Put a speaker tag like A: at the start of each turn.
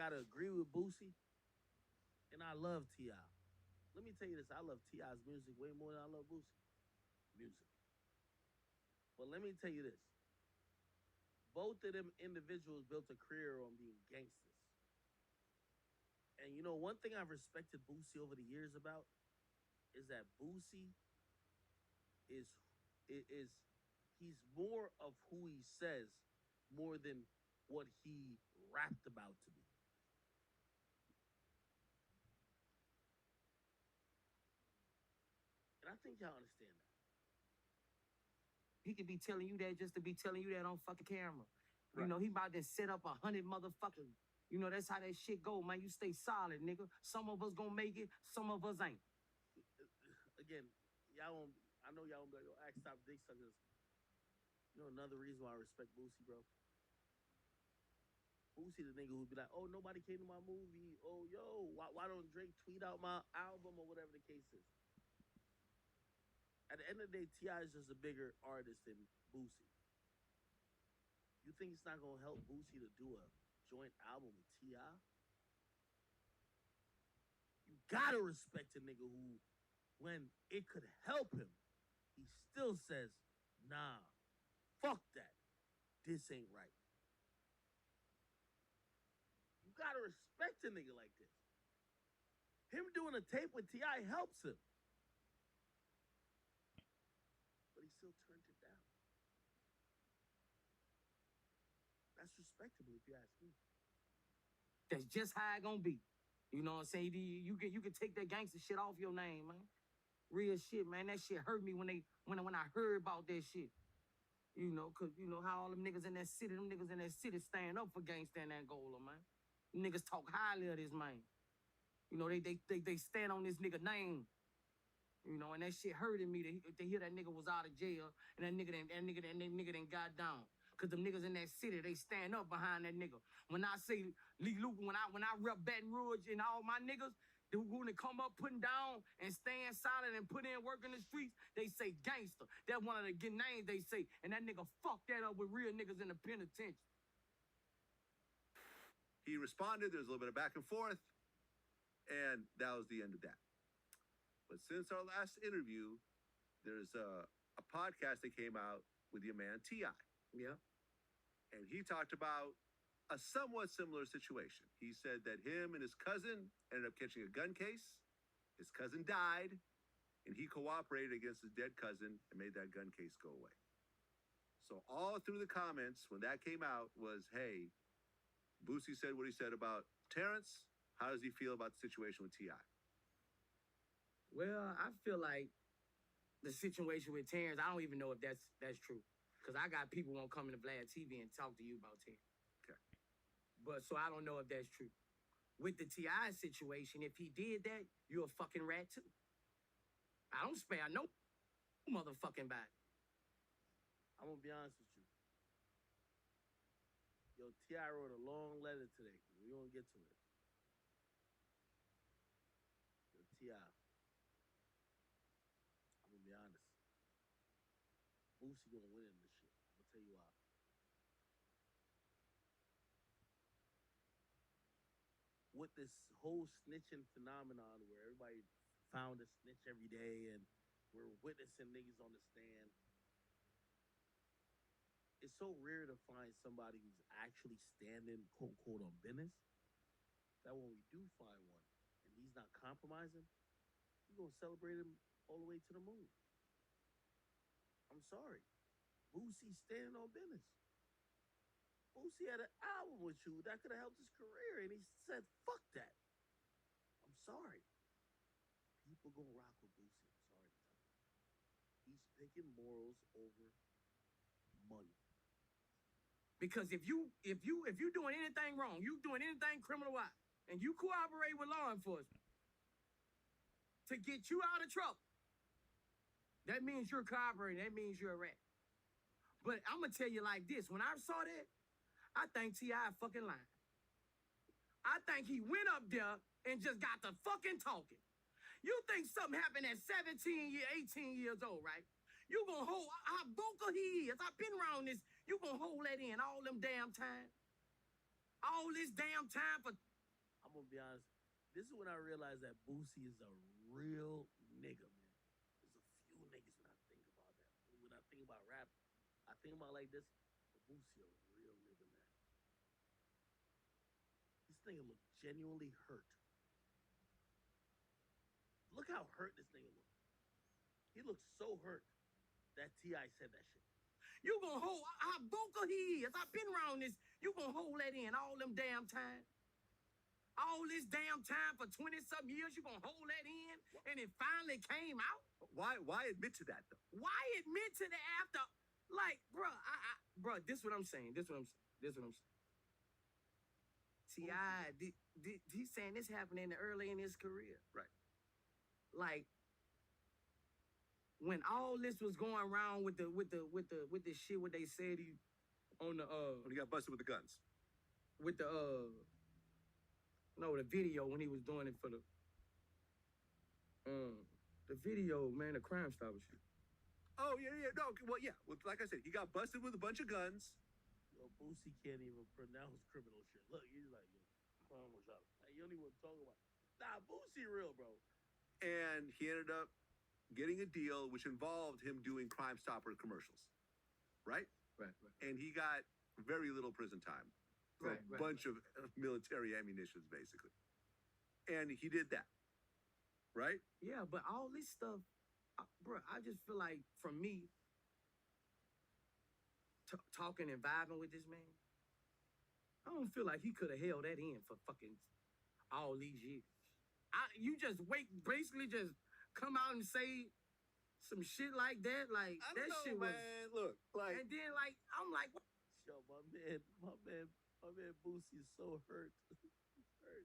A: gotta agree with Boosie, and I love Ti. Let me tell you this: I love Ti's music way more than I love Boosie music. But let me tell you this: both of them individuals built a career on being gangsters. And you know, one thing I've respected Boosie over the years about is that Boosie is is he's more of who he says more than what he rapped about to be. And I think y'all understand that.
B: He could be telling you that just to be telling you that on fucking camera.
A: Right.
B: You know, he about to set up 100 motherfuckers. You know, that's how that shit go, man. You stay solid, nigga. Some of us gonna make it, some of us ain't.
A: Again, y'all won't. I know y'all won't be like, yo, act stop dick suckers. You know another reason why I respect Boosie, bro. Boosie the nigga who'd be like, oh, nobody came to my movie. Oh, yo, why don't Drake tweet out my album or whatever the case is? At the end of the day, T.I. is just a bigger artist than Boosie. You think it's not gonna help Boosie to do a joint album with T.I.? You gotta respect a nigga who, when it could help him, he still says, nah, fuck that. This ain't right. You gotta respect a nigga like this. Him doing a tape with T.I. helps him. But he still turned it down. That's respectable if you ask me.
B: That's just how it gonna be. You know what I'm saying? You can take that gangster shit off your name, man. Real shit, man. That shit hurt me when I heard about that shit. You know, cause you know how all them niggas in that city stand up for gangsta in Angola, man. Them niggas talk highly of this man. You know, they stand on this nigga name. You know, and that shit hurted me to hear that nigga was out of jail and that nigga done got down. Cause them niggas in that city, they stand up behind that nigga. When I say Lee Luke, when I rep Baton Rouge and all my niggas, they when they come up putting down and staying silent and put in work in the streets, they say gangster. That's one of the good names they say. And that nigga fucked that up with real niggas in the penitentiary.
C: He responded, there was a little bit of back and forth, and that was the end of that. But since our last interview, there's a podcast that came out with your man T.I.
B: Yeah.
C: And he talked about a somewhat similar situation. He said that him and his cousin ended up catching a gun case. His cousin died, and he cooperated against his dead cousin and made that gun case go away. So all through the comments when that came out was, hey, Boosie said what he said about Terrence. How does he feel about the situation with T.I.?
B: Well, I feel like the situation with Terrence, I don't even know if that's true. Because I got people won't come into Vlad TV and talk to you about Terrence.
C: Okay.
B: But so I don't know if that's true. With the T.I. situation, if he did that, you're a fucking rat too. I don't spare no motherfucking body.
A: I'm gonna be honest with you. Yo, T.I. wrote a long letter today. We're gonna get to it. Yo, T.I. I'm gonna be honest. Boosie gonna win in this shit. I'm gonna tell you why. With this whole snitching phenomenon where everybody found a snitch every day and we're witnessing niggas on the stand, it's so rare to find somebody who's actually standing, quote unquote, on business, that when we do find one and he's not compromising, we're gonna celebrate him all the way to the moon. I'm sorry. Boosie standing on business. Boosie had an album with you that could have helped his career, and he said, fuck that. I'm sorry. People gonna rock with Boosie. I'm sorry to tell you. He's picking morals over money.
B: Because if you doing anything wrong, you doing anything criminal wise, and you cooperate with law enforcement to get you out of trouble, that means you're cooperating. That means you're a rat. But I'm gonna tell you like this: when I saw that, I think T.I. fucking lying. I think he went up there and just got to fucking talking. You think something happened at 18 years old, right? You gonna hold how vocal he is. I've been around this. You gonna hold that in all them damn time. All this damn time for
A: I'm gonna be honest. This is when I realized that Boosie is a real nigga, man. There's a few niggas when I think about that. When I think about rap, I think about like this. But Boosie a real nigga, man. This nigga look genuinely hurt. Look how hurt this nigga look. He looks so hurt that T.I. said that shit.
B: You gonna hold how vocal he is. I've been around this. You gonna hold that in all them damn time. All this damn time for 20-something years, you gonna hold that in, and it finally came out.
C: Why admit to that though?
B: Why admit to the after? Like, bro, this what I'm saying. This what I'm saying. T.I. He's saying this happened early in his career.
C: Right.
B: Like, when all this was going around with the shit, what they said he on the
C: When he got busted with the guns.
B: with the the video when he was doing it for the video, man, the Crime Stopper shit.
C: Oh yeah. No, well yeah. Well, like I said, he got busted with a bunch of guns.
A: Yo, Boosie can't even pronounce criminal shit. Look, he's like, like, you don't even want to talk about it. Nah, Boosie real, bro.
C: And he ended up getting a deal which involved him doing Crime Stopper commercials. Right?
B: Right.
C: And he got very little prison time. For a bunch of military ammunitions, basically. And he did that. Right?
B: Yeah, but all this stuff, bro, I just feel like, for me, talking and vibing with this man, I don't feel like he could have held that in for fucking all these years. You just basically just come out and say some shit like that, like
C: I
B: that
C: don't know,
B: shit
C: man.
B: was.
C: Look, like,
B: And then, like, I'm like, what?
A: Yo, my man Boosie is so hurt.